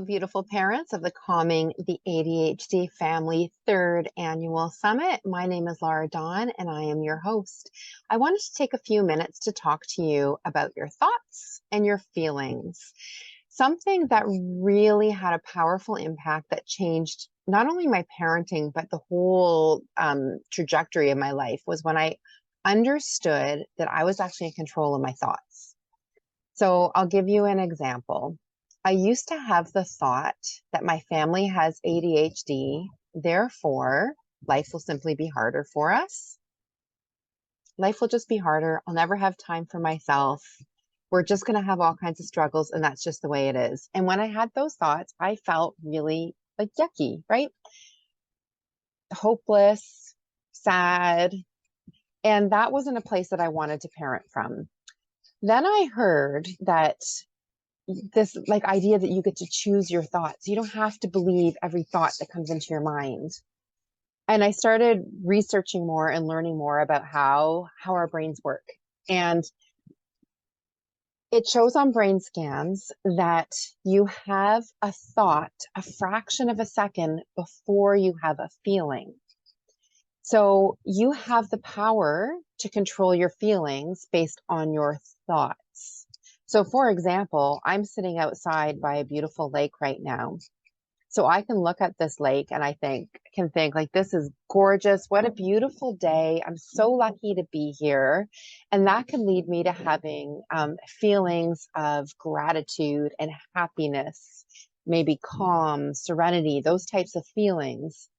beautiful parents of the Calming the ADHD Family third annual summit. My name is Lara Dawn, and I am your host. I wanted to take a few minutes to talk to you about your thoughts and your feelings. Something that really had a powerful impact that changed not only my parenting, but the whole trajectory of my life was when I understood that I was actually in control of my thoughts. So I'll give you an example. I used to have the thought that my family has ADHD, therefore, life will simply be harder for us. Life will just be harder. I'll never have time for myself. We're just going to have all kinds of struggles, and that's just the way it is. And when I had those thoughts, I felt really like yucky, right? Hopeless, sad. And that wasn't a place that I wanted to parent from. Then I heard that this like idea that you get to choose your thoughts. You don't have to believe every thought that comes into your mind. And I started researching more and learning more about how our brains work. And it shows on brain scans that you have a thought a fraction of a second before you have a feeling. So you have the power to control your feelings based on your thoughts. So for example, I'm sitting outside by a beautiful lake right now. So I can look at this lake and can think like, this is gorgeous. What a beautiful day. I'm so lucky to be here. And that can lead me to having feelings of gratitude and happiness, maybe calm, serenity, those types of feelings.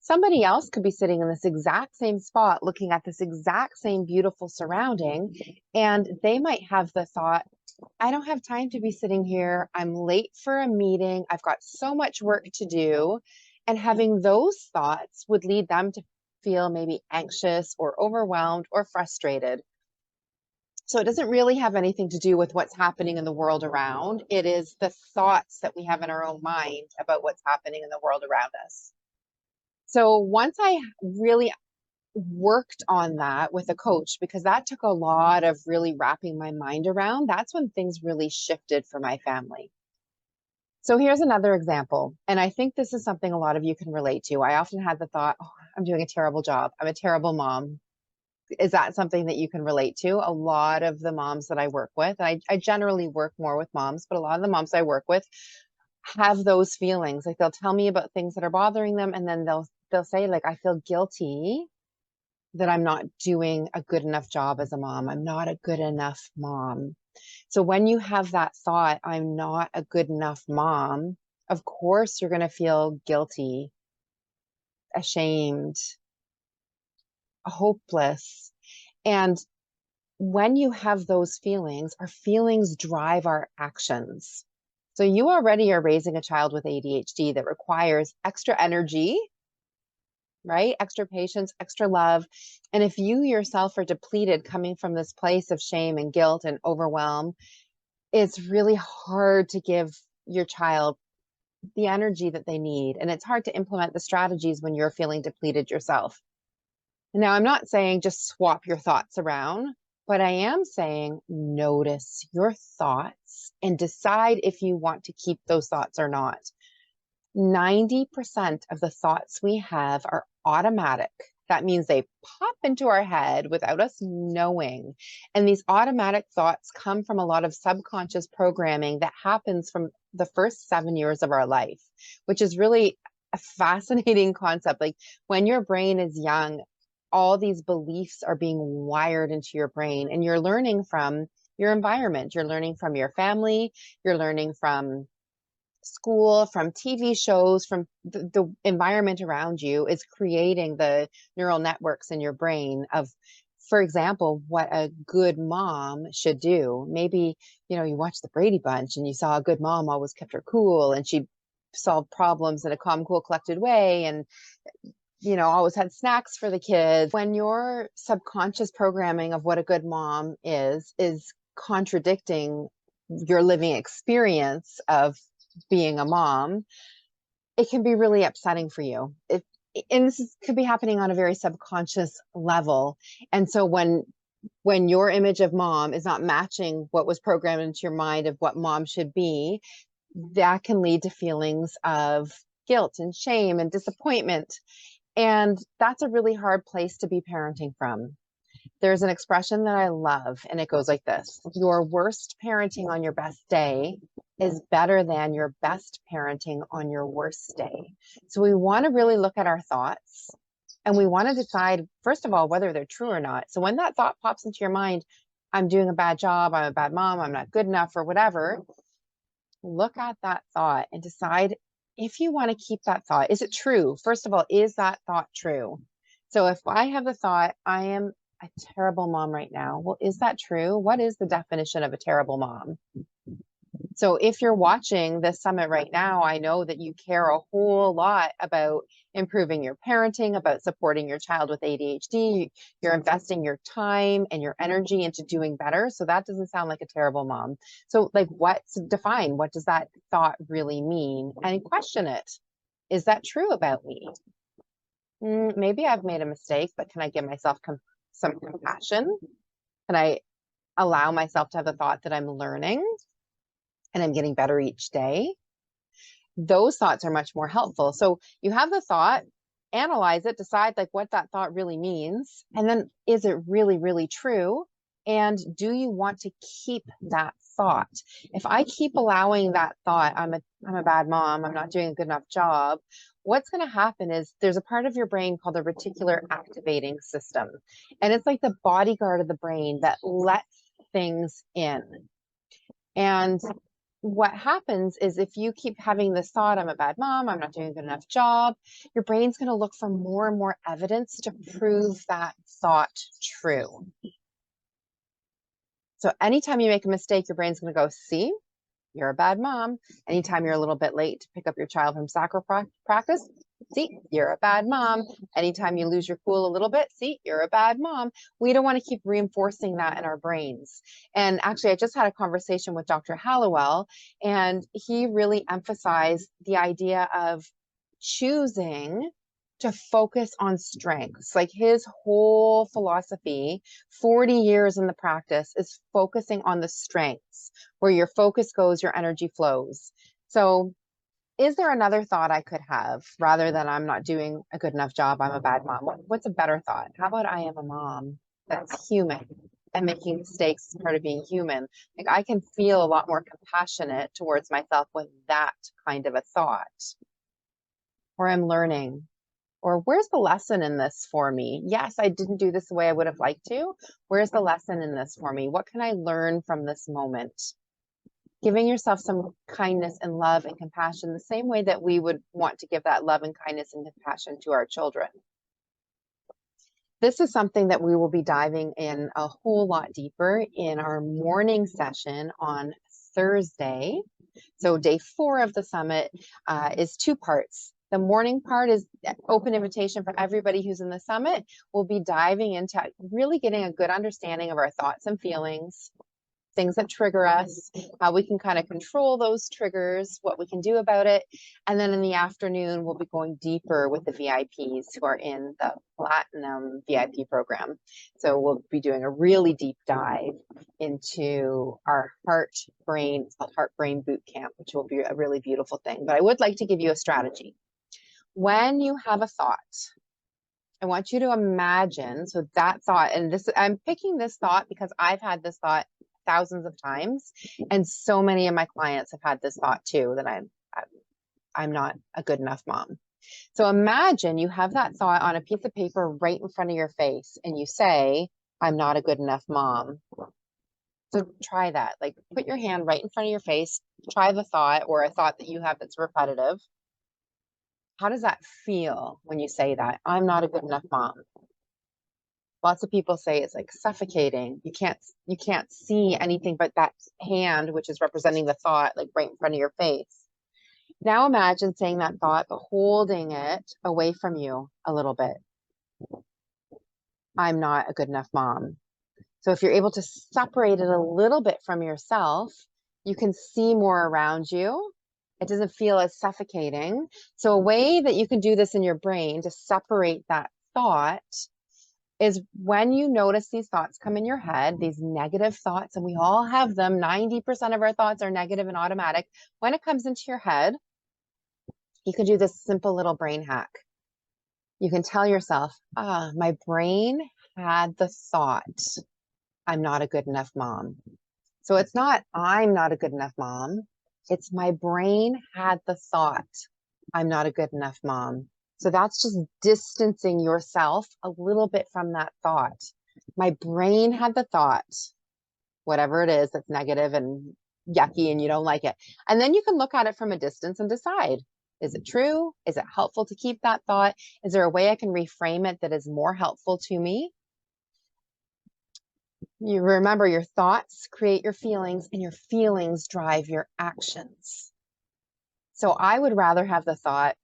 Somebody else could be sitting in this exact same spot, looking at this exact same beautiful surrounding, and they might have the thought, I don't have time to be sitting here. I'm late for a meeting. I've got so much work to do. And having those thoughts would lead them to feel maybe anxious or overwhelmed or frustrated. So it doesn't really have anything to do with what's happening in the world around. It is the thoughts that we have in our own mind about what's happening in the world around us. So once I really worked on that with a coach, because that took a lot of really wrapping my mind around, that's when things really shifted for my family. So here's another example. And I think this is something a lot of you can relate to. I often had the thought, oh, I'm doing a terrible job. I'm a terrible mom. Is that something that you can relate to? A lot of the moms that I work with, and I generally work more with moms, but a lot of the moms I work with have those feelings. Like they'll tell me about things that are bothering them, and then they'll say, like, I feel guilty that I'm not doing a good enough job as a mom. I'm not a good enough mom. So when you have that thought, I'm not a good enough mom, of course you're going to feel guilty, ashamed, hopeless. And when you have those feelings, our feelings drive our actions. So you already are raising a child with ADHD that requires extra energy, right? Extra patience, extra love. And if you yourself are depleted coming from this place of shame and guilt and overwhelm, it's really hard to give your child the energy that they need. And it's hard to implement the strategies when you're feeling depleted yourself. Now, I'm not saying just swap your thoughts around, but I am saying notice your thoughts and decide if you want to keep those thoughts or not. 90% of the thoughts we have are automatic. That means they pop into our head without us knowing. And these automatic thoughts come from a lot of subconscious programming that happens from the first 7 years of our life, which is really a fascinating concept. Like when your brain is young, all these beliefs are being wired into your brain, and you're learning from your environment. You're learning from your family. You're learning from school, from TV shows, from the environment around you is creating the neural networks in your brain of, for example, what a good mom should do. Maybe, you watch the Brady Bunch and you saw a good mom always kept her cool and she solved problems in a calm, cool, collected way, and always had snacks for the kids. When your subconscious programming of what a good mom is contradicting your living experience of being a mom, it can be really upsetting for you. And this could be happening on a very subconscious level. And so when your image of mom is not matching what was programmed into your mind of what mom should be, that can lead to feelings of guilt and shame and disappointment. And that's a really hard place to be parenting from. There's an expression that I love, and it goes like this: your worst parenting on your best day is better than your best parenting on your worst day. So we want to really look at our thoughts, and we want to decide, first of all, whether they're true or not. So when that thought pops into your mind, I'm doing a bad job, I'm a bad mom, I'm not good enough, or whatever, look at that thought and decide if you want to keep that thought. Is it true? First of all, is that thought true? So if I have the thought, I am a terrible mom right now, well, is that true? What is the definition of a terrible mom? So if you're watching this summit right now, I know that you care a whole lot about improving your parenting, about supporting your child with ADHD. You're investing your time and your energy into doing better. So that doesn't sound like a terrible mom. So like, define, what does that thought really mean? And question it. Is that true about me? Maybe I've made a mistake, but can I give myself some compassion? Can I allow myself to have the thought that I'm learning and I'm getting better each day? Those thoughts are much more helpful. So you have the thought, analyze it, decide like what that thought really means, and then is it really, really true? And do you want to keep that thought? If I keep allowing that thought, I'm a bad mom, I'm not doing a good enough job, what's going to happen is there's a part of your brain called the reticular activating system. And it's like the bodyguard of the brain that lets things in. And what happens is if you keep having this thought, I'm a bad mom, I'm not doing a good enough job, your brain's going to look for more and more evidence to prove that thought true. So anytime you make a mistake, your brain's going to go, see, you're a bad mom. Anytime you're a little bit late to pick up your child from soccer practice, see, you're a bad mom. Anytime you lose your cool a little bit, see, you're a bad mom. We don't want to keep reinforcing that in our brains. And actually, I just had a conversation with Dr. Hallowell, and he really emphasized the idea of choosing to focus on strengths. Like his whole philosophy, 40 years in the practice, is focusing on the strengths. Where your focus goes, your energy flows. So is there another thought I could have rather than I'm not doing a good enough job, I'm a bad mom? What's a better thought? How about I am a mom that's human and making mistakes is part of being human? Like I can feel a lot more compassionate towards myself with that kind of a thought. Or I'm learning. Or where's the lesson in this for me? Yes, I didn't do this the way I would have liked to. Where's the lesson in this for me? What can I learn from this moment? Giving yourself some kindness and love and compassion the same way that we would want to give that love and kindness and compassion to our children. This is something that we will be diving in a whole lot deeper in our morning session on Thursday. So day 4 of the summit is 2 parts. The morning part is open invitation for everybody who's in the summit. We'll be diving into really getting a good understanding of our thoughts and feelings, things that trigger us, how we can kind of control those triggers, what we can do about it. And then in the afternoon, we'll be going deeper with the VIPs who are in the Platinum VIP program. So we'll be doing a really deep dive into our heart brain boot camp, which will be a really beautiful thing. But I would like to give you a strategy. When you have a thought, I want you to imagine, so that thought, and this, I'm picking this thought because I've had this thought thousands of times, and so many of my clients have had this thought too, that I'm not a good enough mom. So imagine you have that thought on a piece of paper right in front of your face, and you say, I'm not a good enough mom. So try that. Like put your hand right in front of your face, try the thought or a thought that you have that's repetitive. How does that feel when you say that? I'm not a good enough mom. Lots of people say it's like suffocating. You can't see anything but that hand, which is representing the thought, like right in front of your face. Now imagine saying that thought, but holding it away from you a little bit. I'm not a good enough mom. So if you're able to separate it a little bit from yourself, you can see more around you. It doesn't feel as suffocating. So a way that you can do this in your brain to separate that thought is when you notice these thoughts come in your head, these negative thoughts, and we all have them, 90% of our thoughts are negative and automatic. When it comes into your head, you can do this simple little brain hack. You can tell yourself, my brain had the thought, I'm not a good enough mom. So it's not, I'm not a good enough mom. It's my brain had the thought, I'm not a good enough mom. So that's just distancing yourself a little bit from that thought. My brain had the thought, whatever it is that's negative and yucky and you don't like it. And then you can look at it from a distance and decide, is it true? Is it helpful to keep that thought? Is there a way I can reframe it that is more helpful to me? You remember, your thoughts create your feelings and your feelings drive your actions. So I would rather have the thought,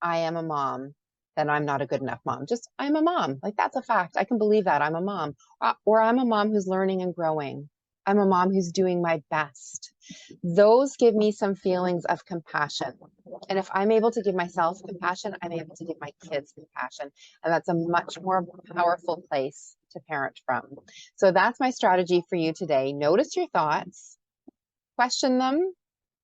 I am a mom, than I'm not a good enough mom. Just, I'm a mom. Like, that's a fact. I can believe that I'm a mom. Or I'm a mom who's learning and growing. I'm a mom who's doing my best. Those give me some feelings of compassion. And if I'm able to give myself compassion, I'm able to give my kids compassion. And that's a much more powerful place to parent from. So that's my strategy for you today. Notice your thoughts, question them,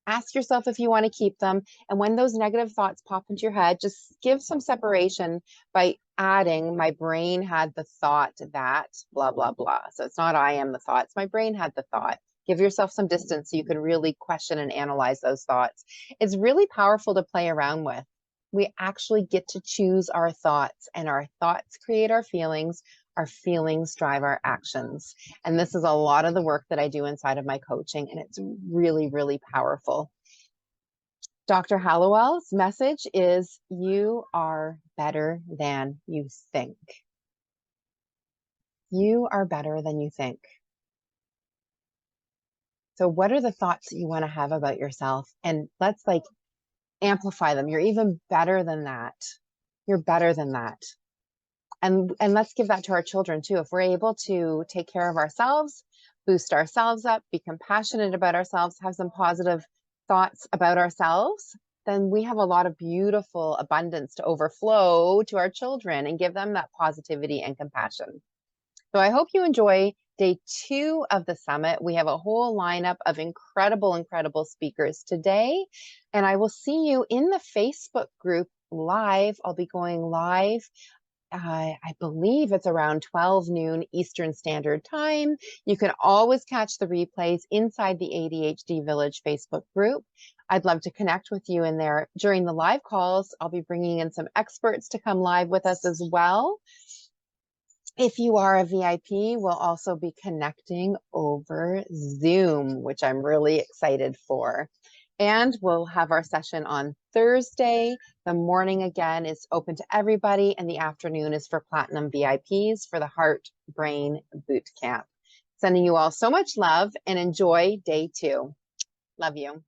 ask yourself if you want to keep them. And when those negative thoughts pop into your head, just give some separation by adding, my brain had the thought that blah, blah, blah. So it's not I am the thoughts, my brain had the thought. Give yourself some distance so you can really question and analyze those thoughts. It's really powerful to play around with. We actually get to choose our thoughts, and our thoughts create our feelings. Our feelings drive our actions. And this is a lot of the work that I do inside of my coaching, and it's really, really powerful. Dr. Hallowell's message is, you are better than you think. You are better than you think. So what are the thoughts that you want to have about yourself? And let's amplify them. You're even better than that. You're better than that. And let's give that to our children too. If we're able to take care of ourselves, boost ourselves up, be compassionate about ourselves, have some positive thoughts about ourselves, then we have a lot of beautiful abundance to overflow to our children and give them that positivity and compassion. So I hope you enjoy day 2 of the summit. We have a whole lineup of incredible, incredible speakers today. And I will see you in the Facebook group live. I'll be going live. I believe it's around 12 noon Eastern Standard Time. You can always catch the replays inside the ADHD Village Facebook group. I'd love to connect with you in there during the live calls. I'll be bringing in some experts to come live with us as well. If you are a VIP, we'll also be connecting over Zoom, which I'm really excited for. And we'll have our session on Thursday. The morning, again, is open to everybody, and the afternoon is for Platinum VIPs for the Heart Brain Boot Camp. Sending you all so much love, and enjoy day 2. Love you.